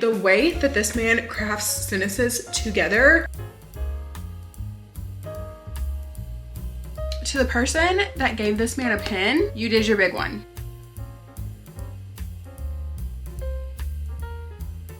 The way that this man crafts sentences together. To the person that gave this man a pen, you did your big one.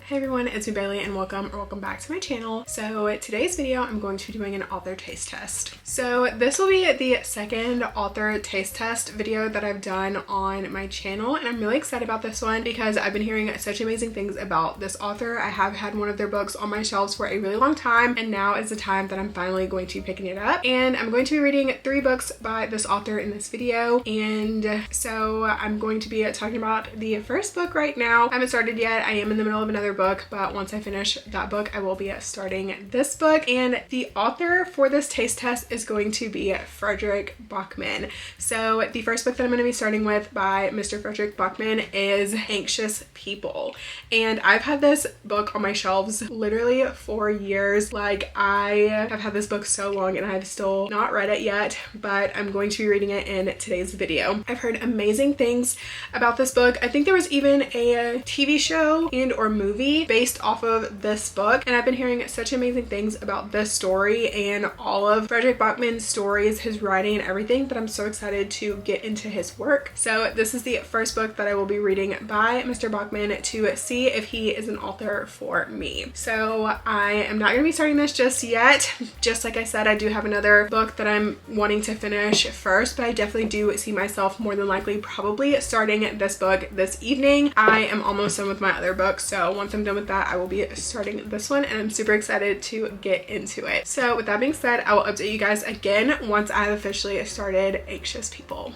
Hey everyone, it's me Bailey and welcome back to my channel. So today's video I'm going to be doing an author taste test. So this will be the second author taste test video that I've done on my channel, and I'm really excited about this one because I've been hearing such amazing things about this author. I have had one of their books on my shelves for a really long time, and now is the time that I'm finally going to be picking it up. And I'm going to be reading 3 books by this author in this video, and so I'm going to be talking about the first book right now. I haven't started yet. I am in the middle of another book, but once I finish that book I will be starting this book. And the author for this taste test is going to be Fredrik Backman. So the first book that I'm going to be starting with by Mr. Fredrik Backman is Anxious People, and I've had this book on my shelves literally for years. Like, I have had this book so long and I've still not read it yet, but I'm going to be reading it in today's video. I've heard amazing things about this book. I think there was even a TV show and or movie based off of this book, and I've been hearing such amazing things about this story and all of Fredrik Backman's stories, his writing and everything, that I'm so excited to get into his work. So this is the first book that I will be reading by Mr. Backman to see if he is an author for me. So I am not going to be starting this just yet. Just like I said, I do have another book that I'm wanting to finish first, but I definitely do see myself more than likely probably starting this book this evening. I am almost done with my other book, so once I'm done with that I will be starting this one, and I'm super excited to get into it. So with that being said, I will update you guys again once I've officially started Anxious People.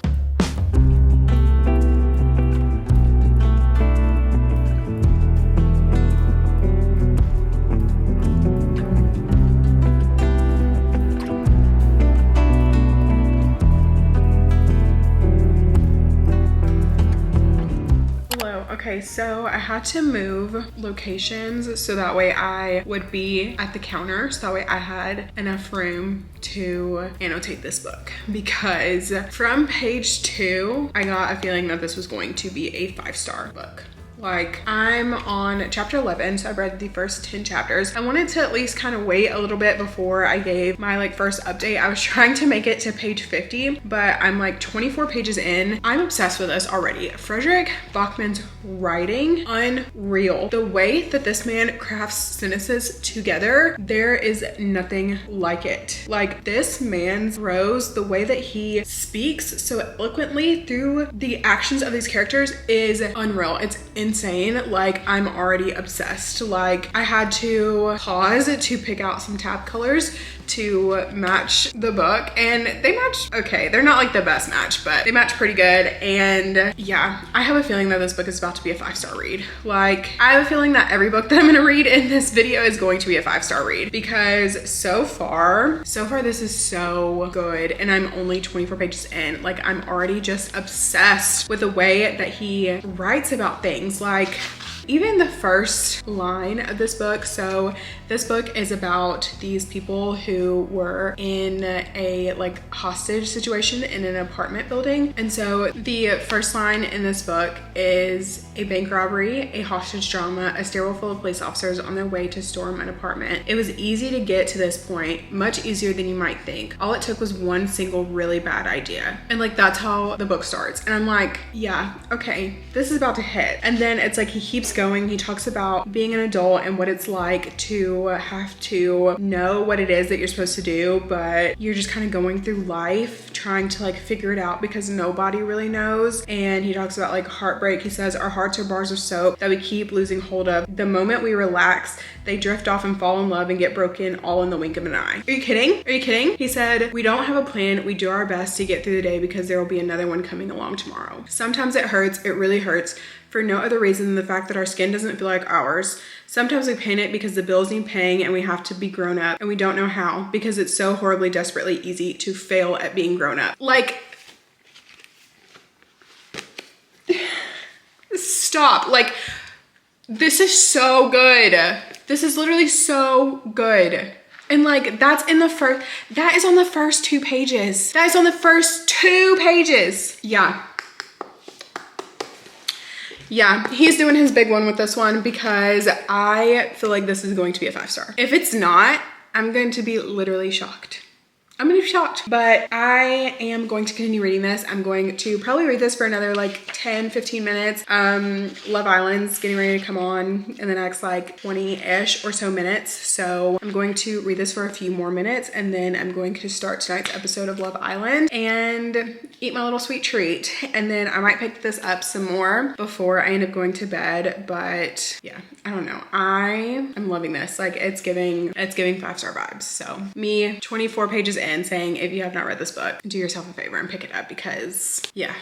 Okay, so I had to move locations so that way I would be at the counter, so that way I had enough room to annotate this book, because from page 2 I got a feeling that this was going to be a 5-star book. Like, I'm on chapter 11, so I've read the first 10 chapters. I wanted to at least kind of wait a little bit before I gave my first update. I was trying to make it to page 50, but I'm 24 pages in. I'm obsessed with this already. Fredrik Backman's writing, unreal. The way that this man crafts sentences together, there is nothing like it. Like, this man's prose, the way that he speaks so eloquently through the actions of these characters is unreal. It's insane. Like, I'm already obsessed. Like, I had to pause to pick out some tab colors to match the book, and they match okay. They're not the best match, but they match pretty good. And yeah, I have a feeling that this book is about to be a 5-star read. Like, I have a feeling that every book that I'm gonna read in this video is going to be a 5-star read, because so far this is so good, and I'm only 24 pages in. Like, I'm already just obsessed with the way that he writes about things. Like, even the first line of this book. So this book is about these people who were in a hostage situation in an apartment building. And so the first line in this book is a bank robbery, a hostage drama, a stairwell full of police officers on their way to storm an apartment. It was easy to get to this point, much easier than you might think. All it took was one single really bad idea. And that's how the book starts. And I'm like, yeah, okay, this is about to hit. And then it's he keeps going. He talks about being an adult and what it's like to have to know what it is that you're supposed to do, but you're just kind of going through life trying to figure it out because nobody really knows. And he talks about heartbreak. He says, our hearts are bars of soap that we keep losing hold of. The moment we relax, they drift off and fall in love and get broken all in the wink of an eye. Are you kidding? Are you kidding? He said, we don't have a plan. We do our best to get through the day because there will be another one coming along tomorrow. Sometimes it hurts. It really hurts. For no other reason than the fact that our skin doesn't feel like ours. Sometimes we panic because the bills need paying and we have to be grown up, and we don't know how because it's so horribly, desperately easy to fail at being grown up. Stop. This is so good. This is literally so good. And that is on the first 2 pages. That is on the first 2 pages. Yeah. yeah, he's doing his big one with this one because I feel like this is going to be a 5-star. If it's not, I'm going to be literally shocked. I'm gonna be shocked, but I am going to continue reading this. I'm going to probably read this for another like 10, 15 minutes. Love Island's getting ready to come on in the next like 20-ish or so minutes. So I'm going to read this for a few more minutes and then I'm going to start tonight's episode of Love Island and eat my little sweet treat. And then I might pick this up some more before I end up going to bed. But yeah, I don't know. I am loving this. Like it's giving 5-star vibes. So me 24 pages in saying, if you have not read this book, do yourself a favor and pick it up because yeah.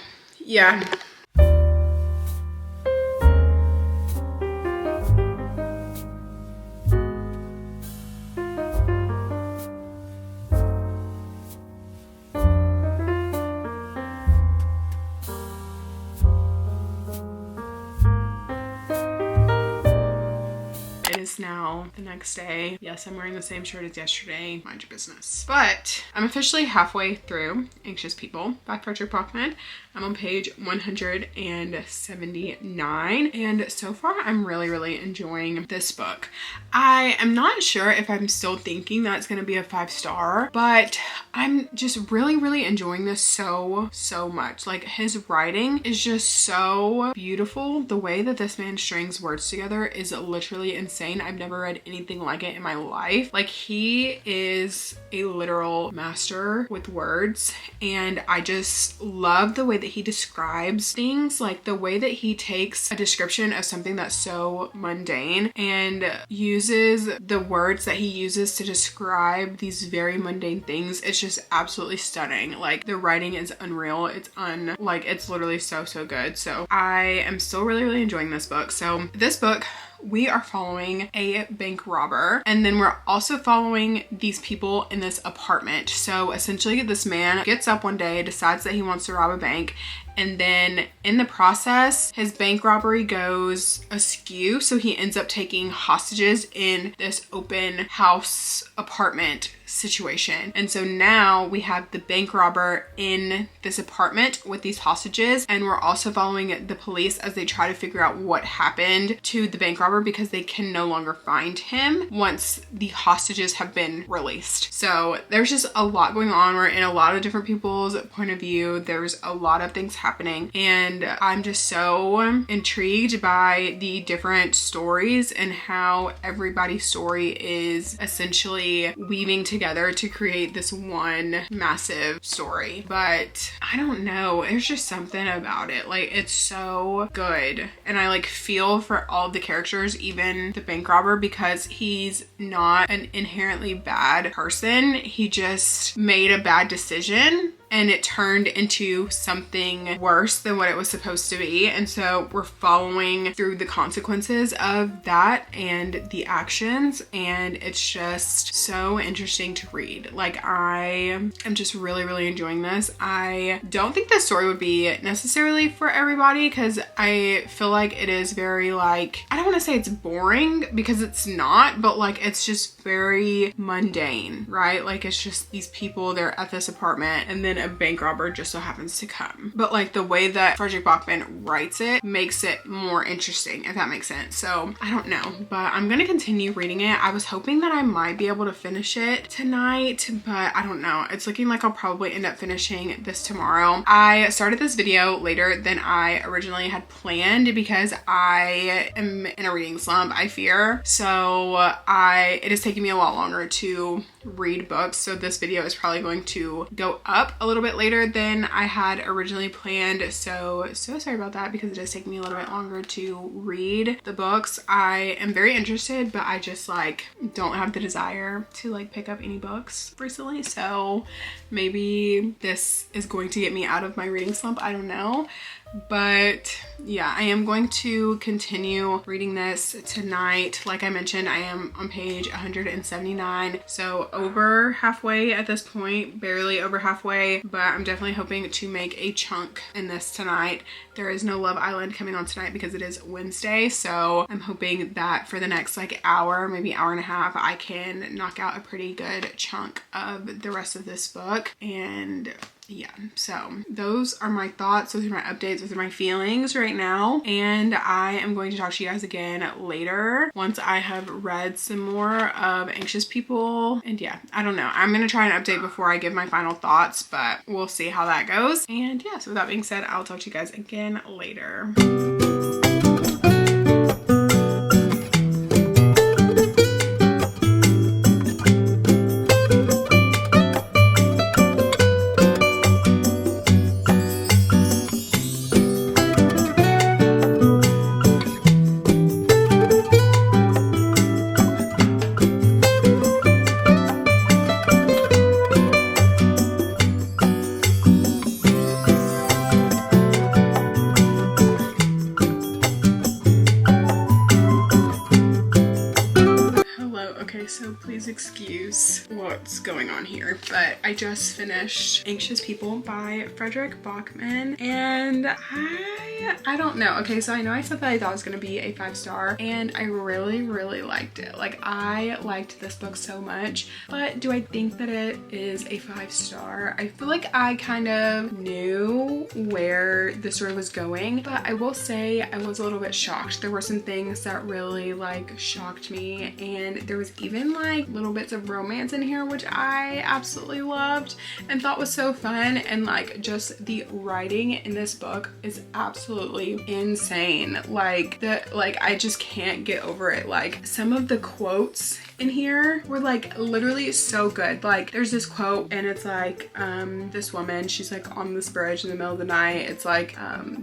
Now the next day. Yes, I'm wearing the same shirt as yesterday. Mind your business. But I'm officially halfway through Anxious People by Fredrik Backman. I'm on page 179 and so far I'm really enjoying this book. I am not sure if I'm still thinking that it's going to be a 5-star, but I'm just really enjoying this so much. Like his writing is just so beautiful. The way that this man strings words together is literally insane. I've never read anything like it in my life. Like he is a literal master with words and I just love the way that he describes things, like the way that he takes a description of something that's so mundane and uses the words that he uses to describe these very mundane things. It's just absolutely stunning. Like the writing is unreal. It's it's literally so good. So I am still really enjoying this book. So this book, we are following a bank robber and then we're also following these people in this apartment. So essentially this man gets up one day, decides that he wants to rob a bank, and then in the process his bank robbery goes askew, so he ends up taking hostages in this open house apartment situation. And so now we have the bank robber in this apartment with these hostages and we're also following the police as they try to figure out what happened to the bank robber because they can no longer find him once the hostages have been released. So there's just a lot going on. We're in a lot of different people's point of view. There's a lot of things happening and I'm just so intrigued by the different stories and how everybody's story is essentially weaving together to create this one massive story. But I don't know, there's just something about it. Like it's so good and I like feel for all of the characters, even the bank robber, because he's not an inherently bad person. He just made a bad decision and it turned into something worse than what it was supposed to be. And so we're following through the consequences of that and the actions. And it's just so interesting to read. Like I am just really enjoying this. I don't think this story would be necessarily for everybody because I feel like it is very like, I don't want to say it's boring because it's not, but like it's just very mundane, right? Like it's just these people, they're at this apartment and then a bank robber just so happens to come. But like the way that Fredrik Backman writes it makes it more interesting, if that makes sense. So I don't know, but I'm gonna continue reading it. I was hoping that I might be able to finish it tonight, but I don't know. It's looking like I'll probably end up finishing this tomorrow. I started this video later than I originally had planned because I am in a reading slump, I fear. So it is taking me a lot longer to read books. So this video is probably going to go up a little bit later than I had originally planned. So sorry about that because it is taking me a little bit longer to read the books. I am very interested, but I just like don't have the desire to like pick up any books recently. So maybe this is going to get me out of my reading slump. I don't know. But yeah, I am going to continue reading this tonight. Like I mentioned, I am on page 179. So over halfway at this point, barely over halfway, but I'm definitely hoping to make a chunk in this tonight. There is no Love Island coming on tonight because it is Wednesday. So I'm hoping that for the next like hour, maybe hour and a half, I can knock out a pretty good chunk of the rest of this book. And yeah, so those are my thoughts, those are my updates, those are my feelings right now, and I am going to talk to you guys again later once I have read some more of Anxious People. And yeah, I don't know, I'm gonna try an update before I give my final thoughts, but we'll see how that goes. And yeah, so with that being said, I'll talk to you guys again later. So please excuse what's going on here, but I just finished Anxious People by Fredrik Backman, and I don't know. Okay, so I know I said that I thought it was gonna be a 5-star, and I really liked it. Like, I liked this book so much, but do I think that it is a 5-star? I feel like I kind of knew where the story was going, but I will say I was a little bit shocked. There were some things that really like shocked me, and there was even like little bits of romance in here, which I absolutely loved and thought was so fun. And like, just the writing in this book is absolutely insane. Like, I just can't get over it. Like, some of the quotes in here were like literally so good. Like, there's this quote, and it's like, this woman, she's like on this bridge in the middle of the night. It's like,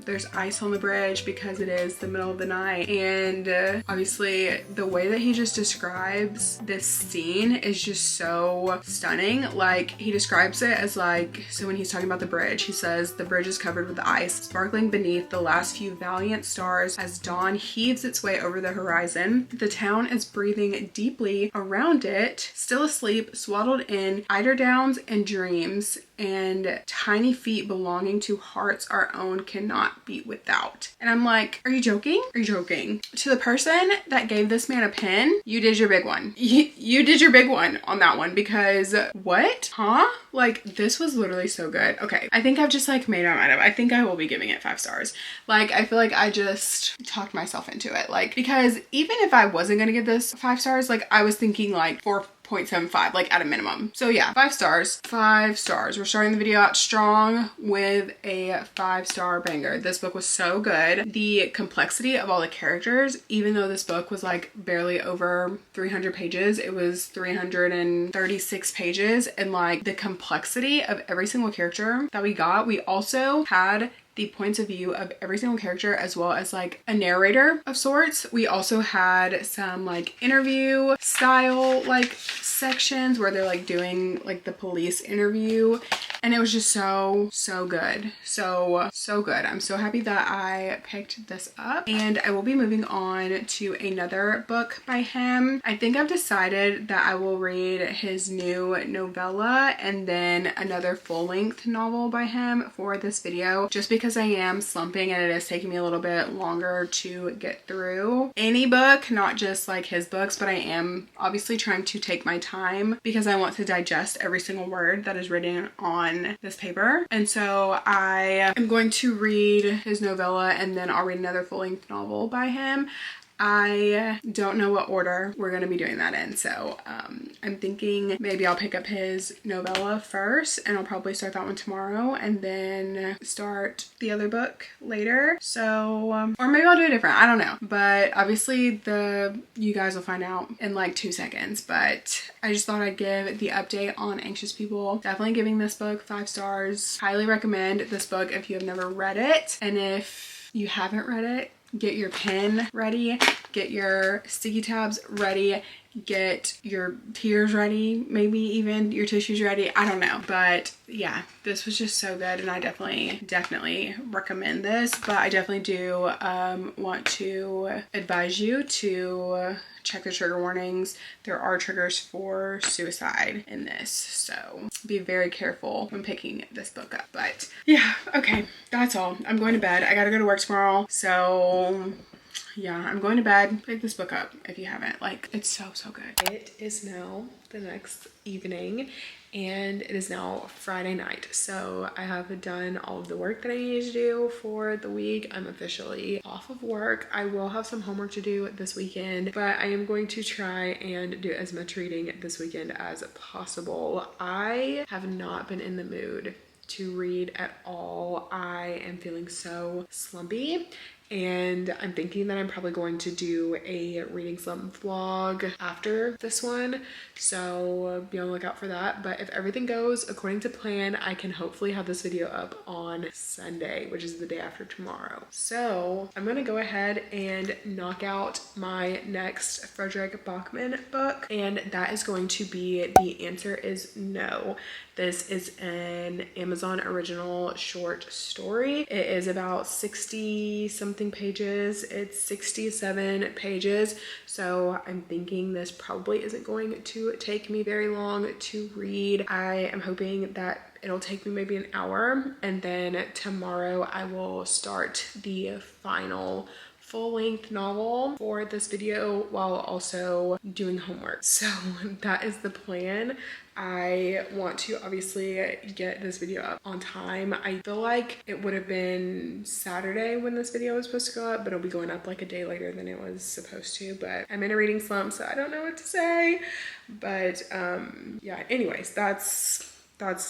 there's ice on the bridge because it is the middle of the night. And obviously the way that he just describes this scene is just so stunning. Like, he describes it as like, so when he's talking about the bridge, he says, the bridge is covered with ice, sparkling beneath the last few valiant stars as dawn heaves its way over the horizon. The town is breathing deeply around it, still asleep, swaddled in eiderdowns and dreams, and tiny feet belonging to hearts our own cannot beat without. And I'm like, are you joking? Are you joking? To the person that gave this man a pen, you did your big one. You did your big one on that one, because what? Huh? Like, this was literally so good. Okay, I think I've just like made my mind up. I think I will be giving it 5 stars. Like, I feel like I just talked myself into it. Like, because even if I wasn't gonna give this 5 stars, like, I was thinking like 4.75, like at a minimum. So yeah, 5 stars. 5 stars. We're starting the video out strong with a 5-star banger. This book was so good. The complexity of all the characters, even though this book was like barely over 300 pages, it was 336 pages, and like the complexity of every single character that we got. We also had the points of view of every single character, as well as like a narrator of sorts. We also had some like interview style like sections where they're like doing like the police interview, and it was just so good. So good. I'm so happy that I picked this up, and I will be moving on to another book by him. I think I've decided that I will read his new novella and then another full-length novel by him for this video, just because I am slumping and it is taking me a little bit longer to get through any book, not just like his books, but I am obviously trying to take my time because I want to digest every single word that is written on this paper. And so I am going to read his novella and then I'll read another full-length novel by him. I don't know what order we're going to be doing that in, so I'm thinking maybe I'll pick up his novella first, and I'll probably start that one tomorrow and then start the other book later. So or maybe I'll do it different, I don't know, but obviously you guys will find out in like 2 seconds. But I just thought I'd give the update on Anxious People. Definitely giving this book 5 stars. Highly recommend this book if you have never read it, and if you haven't read it, get your pen ready, get your sticky tabs ready, get your tears ready, maybe even your tissues ready. I don't know, but yeah, this was just so good, and I definitely recommend this. But I definitely do want to advise you to check the trigger warnings. There are triggers for suicide in this, so be very careful when picking this book up. But yeah, okay, that's all. I'm going to bed. I gotta go to work tomorrow, so yeah, I'm going to bed. Pick this book up if you haven't. Like, it's so good. It is now the next evening and it is now Friday night. So I have done all of the work that I needed to do for the week. I'm officially off of work. I will have some homework to do this weekend, but I am going to try and do as much reading this weekend as possible. I have not been in the mood to read at all. I am feeling so slumpy. And I'm thinking that I'm probably going to do a reading slump vlog after this one. So be on the lookout for that. But if everything goes according to plan, I can hopefully have this video up on Sunday, which is the day after tomorrow. So I'm gonna go ahead and knock out my next Fredrik Backman book. And that is going to be The Answer Is No. This is an Amazon original short story. It is about 60 something pages. It's 67 pages. So I'm thinking this probably isn't going to take me very long to read. I am hoping that it'll take me maybe an hour. And then tomorrow I will start the final full-length novel for this video while also doing homework. So that is the plan. I want to obviously get this video up on time. I feel like it would have been Saturday when this video was supposed to go up, but it'll be going up like a day later than it was supposed to. But I'm in a reading slump, so I don't know what to say. But yeah, anyways, that's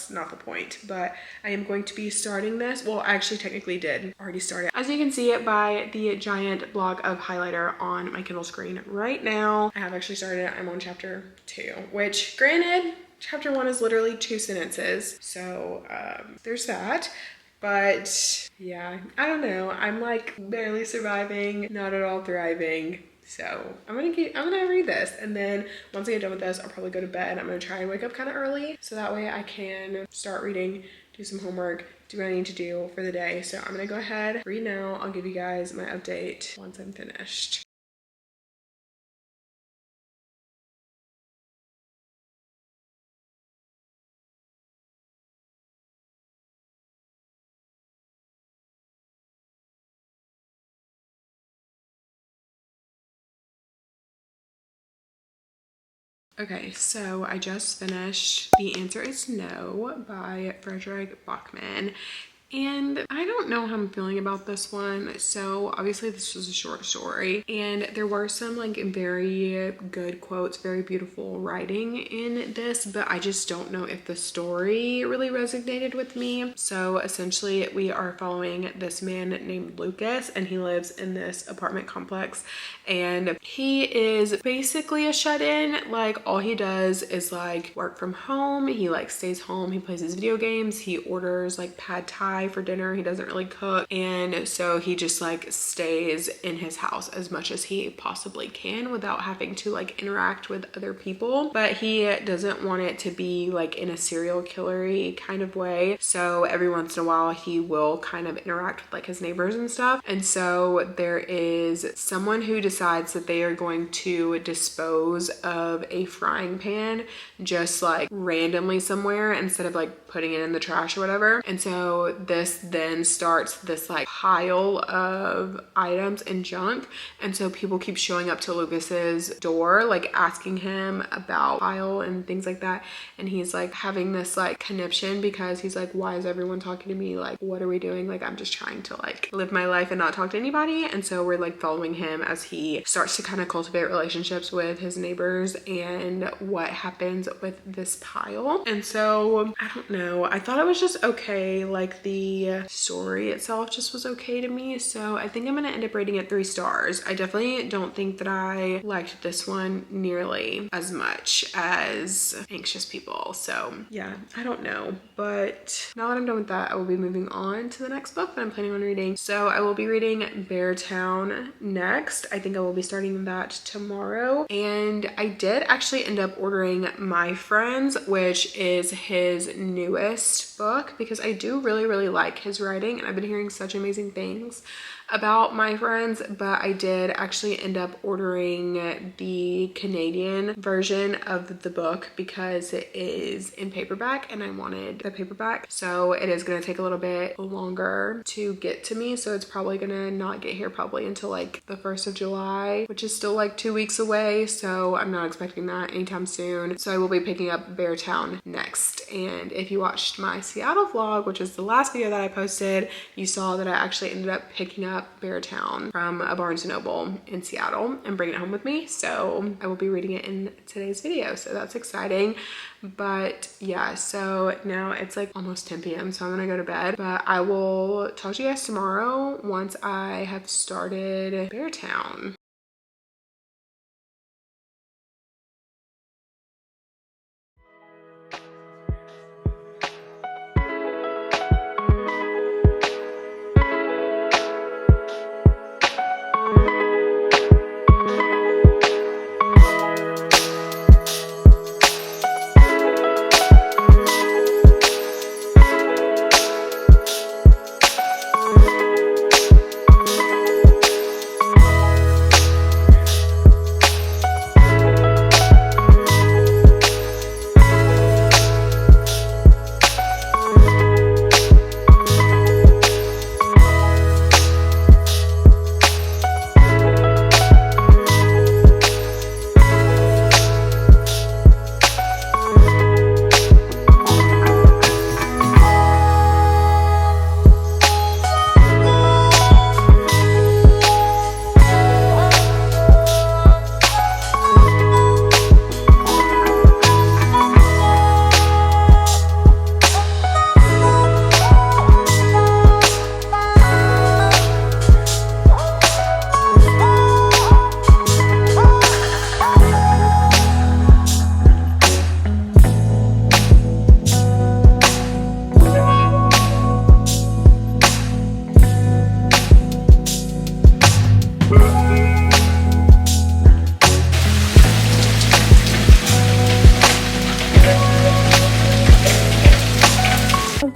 not the point, but I am going to be starting this. Well, I actually technically did already start it. As you can see it by the giant block of highlighter on my Kindle screen right now, I have actually started it. I'm on chapter 2, which granted, chapter 1 is literally 2 sentences. So there's that. But yeah, I don't know. I'm like barely surviving, not at all thriving. So I'm gonna read this, and then once I get done with this, I'll probably go to bed. I'm gonna try and wake up kind of early so that way I can start reading, do some homework, do what I need to do for the day. So I'm gonna go ahead, read now. I'll give you guys my update once I'm finished. Okay, so I just finished The Answer Is No by Fredrik Backman. And I don't know how I'm feeling about this one. So obviously this was a short story and there were some like very good quotes, very beautiful writing in this, but I just don't know if the story really resonated with me. So essentially we are following this man named Lucas, and he lives in this apartment complex, and he is basically a shut-in. Like all he does is like work from home. He like stays home, he plays his video games, he orders like pad thai for dinner. He doesn't really cook, and so he just like stays in his house as much as he possibly can without having to like interact with other people. But he doesn't want it to be like in a serial killer-y kind of way, so every once in a while he will kind of interact with like his neighbors and stuff. And so there is someone who decides that they are going to dispose of a frying pan just like randomly somewhere instead of like putting it in the trash or whatever. And so this then starts this like pile of items and junk, and so people keep showing up to Lucas's door like asking him about pile and things like that, and he's like having this like conniption because he's like, why is everyone talking to me? Like, what are we doing? Like, I'm just trying to like live my life and not talk to anybody. And so we're like following him as he starts to kind of cultivate relationships with his neighbors and what happens with this pile. And so I don't know, I thought it was just okay. Like the story itself just was okay to me, so I think I'm gonna end up rating it 3 stars. I definitely don't think that I liked this one nearly as much as Anxious People. So yeah, I don't know, but now that I'm done with that, I will be moving on to the next book that I'm planning on reading. So I will be reading Bear Town next. I think I will be starting that tomorrow. And I did actually end up ordering My Friends, which is his newest book, because I do really like his writing and I've been hearing such amazing things about my friends, but I did actually end up ordering the Canadian version of the book because it is in paperback and I wanted the paperback. So it is going to take a little bit longer to get to me. So it's probably going to not get here probably until like the 1st of July, which is still like 2 weeks away. So I'm not expecting that anytime soon. So I will be picking up Beartown next. And if you watched my Seattle vlog, which is the last video that I posted, you saw that I actually ended up picking up Beartown from a Barnes & Noble in Seattle and bringing it home with me. So I will be reading it in today's video. So that's exciting. But yeah, so now it's like almost 10 p.m. so I'm gonna go to bed. But I will talk to you guys tomorrow once I have started Beartown.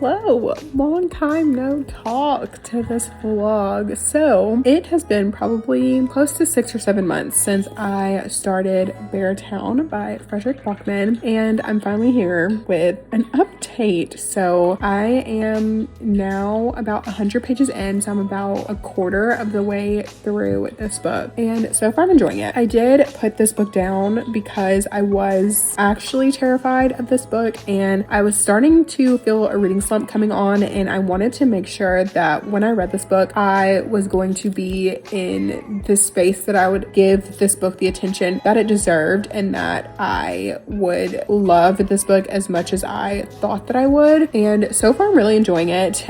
Hello, long time no talk to this vlog. So it has been probably close to 6 or 7 months since I started Beartown by Fredrik Backman, and I'm finally here with an update. So I am now about 100 pages in, so I'm about a quarter of the way through this book, and so far I'm enjoying it. I did put this book down because I was actually terrified of this book, and I was starting to feel a reading slump coming on, and I wanted to make sure that when I read this book I was going to be in the space that I would give this book the attention that it deserved, and that I would love this book as much as I thought that I would. And so far I'm really enjoying it.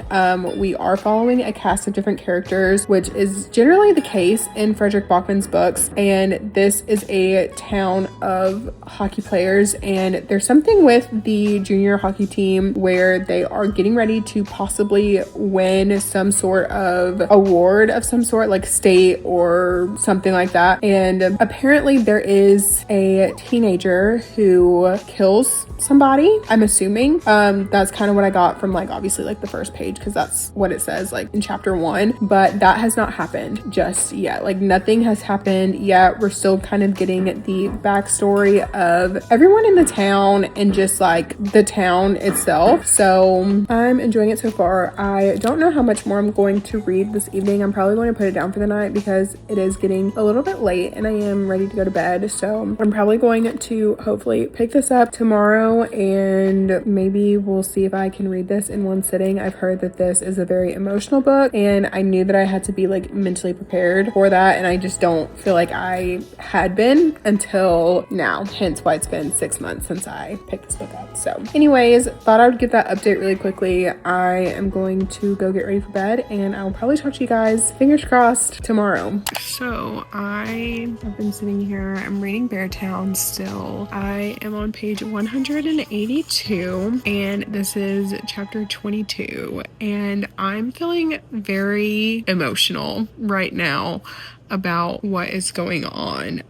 We are following a cast of different characters, which is generally the case in Fredrik Backman's books, and this is a town of hockey players, and there's something with the junior hockey team where they are getting ready to possibly win some sort of award of some sort, like state or something like that. And apparently there is a teenager who kills somebody, I'm assuming. That's kind of what I got from, like, obviously like the first page, because that's what it says like in chapter 1, but that has not happened just yet. Like nothing has happened yet. We're still kind of getting the backstory of everyone in the town and just like the town itself. So I'm enjoying it so far. I don't know how much more I'm going to read this evening. I'm probably going to put it down for the night because it is getting a little bit late and I am ready to go to bed. So I'm probably going to hopefully pick this up tomorrow, and maybe we'll see if I can read this in one sitting. I've heard that this is a very emotional book, and I knew that I had to be like mentally prepared for that, and I just don't feel like I had been until now, hence why it's been 6 months since I picked this book up. So anyways, thought I would give that update really quickly. I am going to go get ready for bed, and I'll probably talk to you guys, fingers crossed, tomorrow. So I have been sitting here, I'm reading Beartown still. I am on page 182, and this is chapter 22, and I'm feeling very emotional right now about what is going on.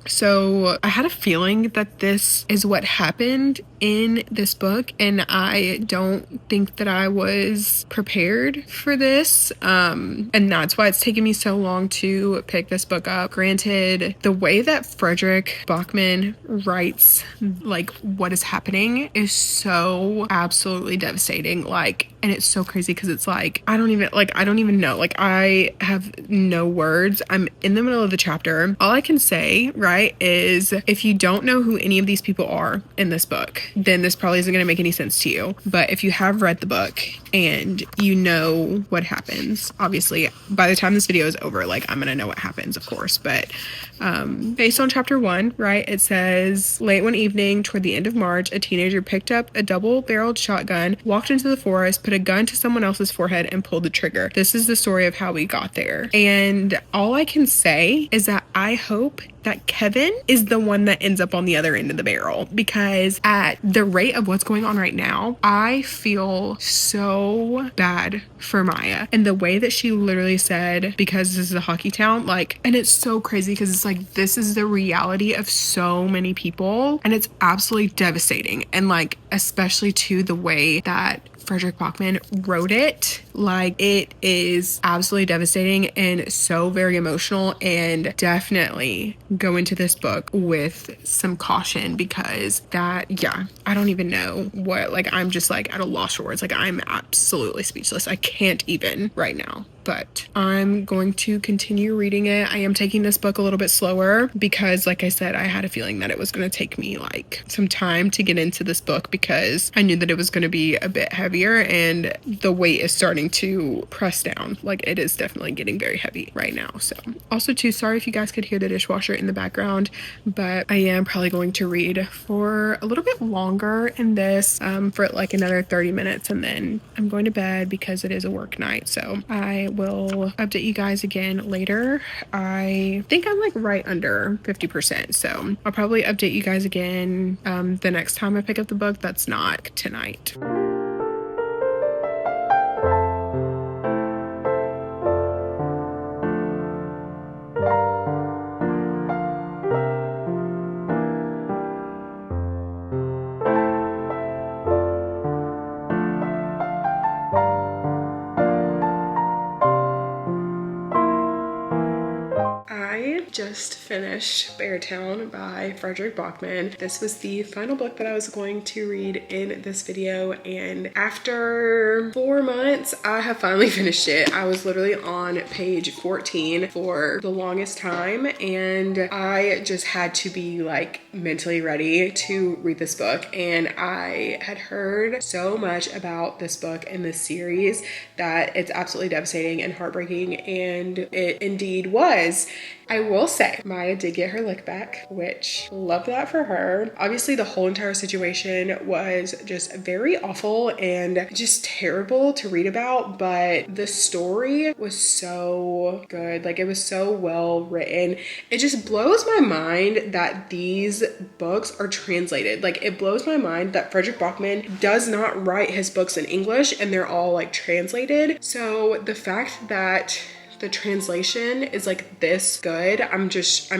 So I had a feeling that this is what happened in this book, and I don't think that I was prepared for this. And that's why it's taken me so long to pick this book up. Granted, the way that Fredrik Backman writes like what is happening is so absolutely devastating. Like, and it's so crazy because it's like I don't even know. Like, I have no words. I'm in the middle of the chapter. All I can say, right, is if you don't know who any of these people are in this book, then this probably isn't going to make any sense to you. But if you have read the book and you know what happens, obviously by the time this video is over, like, I'm going to know what happens, of course. But based on chapter 1, right, it says, late one evening toward the end of March, a teenager picked up a double-barreled shotgun, walked into the forest, put a gun to someone else's forehead, and pulled the trigger. This is the story of how we got there. And all I can say is that I hope that Kevin is the one that ends up on the other end of the barrel, because at the rate of what's going on right now, I feel so bad for Maya. And the way that she literally said, because this is a hockey town, like, and it's so crazy because it's like, this is the reality of so many people, and it's absolutely devastating. And like, especially to the way that Fredrik Backman wrote it, like, it is absolutely devastating and so very emotional. And definitely go into this book with some caution, because that, yeah, I don't even know what, like, I'm just like at a loss for words. Like, I'm absolutely speechless. I can't even right now. But I'm going to continue reading it. I am taking this book a little bit slower because, like I said, I had a feeling that it was going to take me like some time to get into this book, because I knew that it was going to be a bit heavier, and the weight is starting to press down. Like, it is definitely getting very heavy right now. So also too, sorry if you guys could hear the dishwasher in the background, but I am probably going to read for a little bit longer in this, for like another 30 minutes, and then I'm going to bed because it is a work night. So I will update you guys again later. I think I'm like right under 50%, so I'll probably update you guys again the next time I pick up the book. That's not tonight. Just finished Beartown by Fredrik Backman. This was the final book that I was going to read in this video, and after 4 months I have finally finished it. I was literally on page 14 for the longest time, and I just had to be like mentally ready to read this book. And I had heard so much about this book and this series that it's absolutely devastating and heartbreaking, and it indeed was. I will say Maya did get her lick back, which love that for her. Obviously the whole entire situation was just very awful and just terrible to read about, but the story was so good. Like, it was so well written. It just blows my mind that these books are translated. Like, it blows my mind that Fredrik Backman does not write his books in English and they're all like translated. So the fact that the translation is like this good, I'm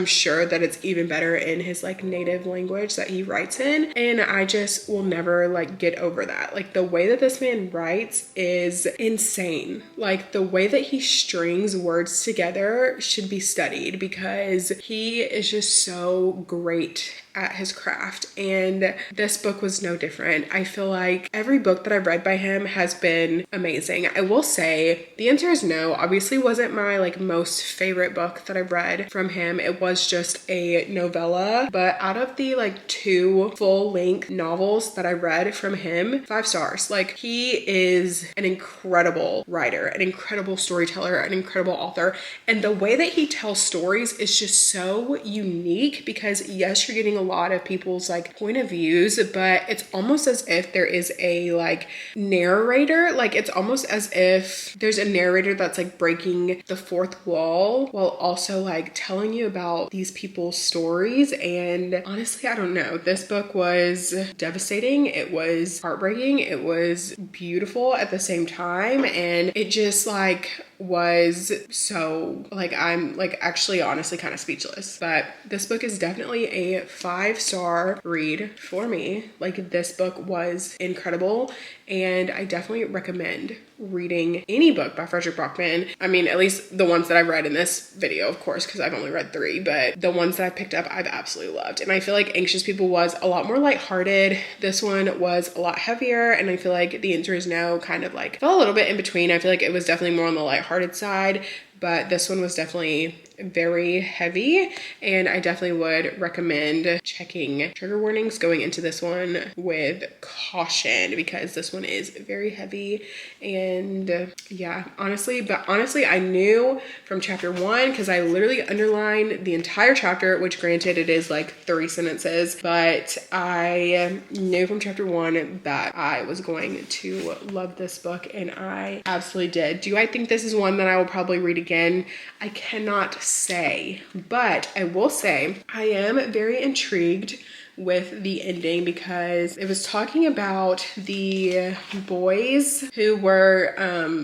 sure that it's even better in his like native language that he writes in, and I just will never like get over that. Like, the way that this man writes is insane. Like, the way that he strings words together should be studied, because he is just so great at his craft, and this book was no different. I feel like every book that I've read by him has been amazing. I will say the answer is no. Obviously wasn't my like most favorite book that I've read from him. It was just a novella, but out of the like 2 full-length novels that I read from him, 5 stars. Like, he is an incredible writer, an incredible storyteller, an incredible author, and the way that he tells stories is just so unique, because yes, you're getting a lot of people's like point of views, but it's almost as if there is a like narrator. Like, it's almost as if there's a narrator that's like breaking the fourth wall while also like telling you about these people's stories. And honestly, I don't know, this book was devastating, it was heartbreaking, it was beautiful at the same time, and it just like was so, like, I'm like actually honestly kind of speechless. But this book is definitely a 5-star read for me. Like, this book was incredible, and I definitely recommend reading any book by Fredrik Backman. I mean, at least the ones that I've read in this video, of course, because I've only read 3, but the ones that I've picked up, I've absolutely loved. And I feel like Anxious People was a lot more lighthearted. This one was a lot heavier, and I feel like The Answer Is No kind of like fell a little bit in between. I feel like it was definitely more on the lighthearted side, but this one was definitely very heavy, and I definitely would recommend checking trigger warnings going into this one with caution, because this one is very heavy. And yeah, honestly I knew from chapter 1, because I literally underlined the entire chapter, which granted it is like 3 sentences, but I knew from chapter 1 that I was going to love this book, and I absolutely did. Do I think this is one that I will probably read again? I cannot say, but I will say I am very intrigued with the ending, because it was talking about the boys who were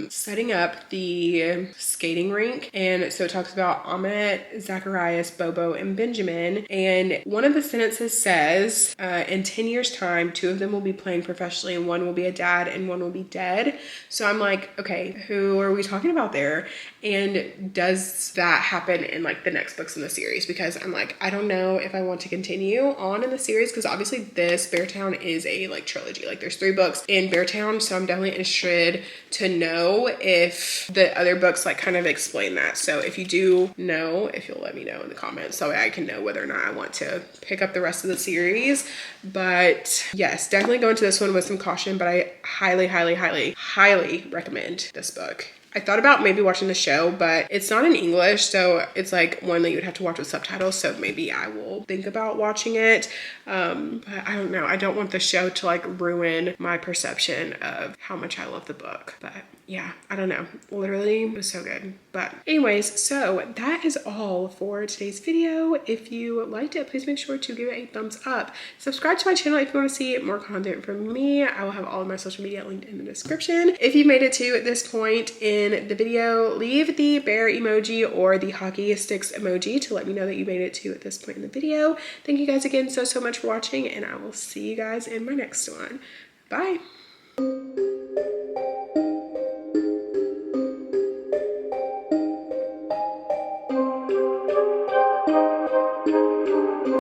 setting up the skating rink. And so it talks about Amit, Zacharias, Bobo, and Benjamin. And one of the sentences says, in 10 years time, 2 of them will be playing professionally, and 1 will be a dad and 1 will be dead. So I'm like, okay, who are we talking about there? And does that happen in like the next books in the series? Because I'm like, I don't know if I want to continue on in the series, because obviously this Beartown is a like trilogy. Like, there's 3 books in Beartown, so I'm definitely interested to know if the other books like kind of explain that. So if you do know, if you'll let me know in the comments, so I can know whether or not I want to pick up the rest of the series. But yes, definitely go into this one with some caution, but I highly recommend this book. I thought about maybe watching the show, but it's not in English, so it's like one that you would have to watch with subtitles, so maybe I will think about watching it. But I don't know. I don't want the show to like ruin my perception of how much I love the book. But yeah, I don't know. Literally, it was so good. But anyways, so that is all for today's video. If you liked it, please make sure to give it a thumbs up. Subscribe to my channel if you want to see more content from me. I will have all of my social media linked in the description. If you made it to this point in the video, leave the bear emoji or the hockey sticks emoji to let me know that you made it to this point in the video. Thank you guys again so much for watching, and I will see you guys in my next one. Bye.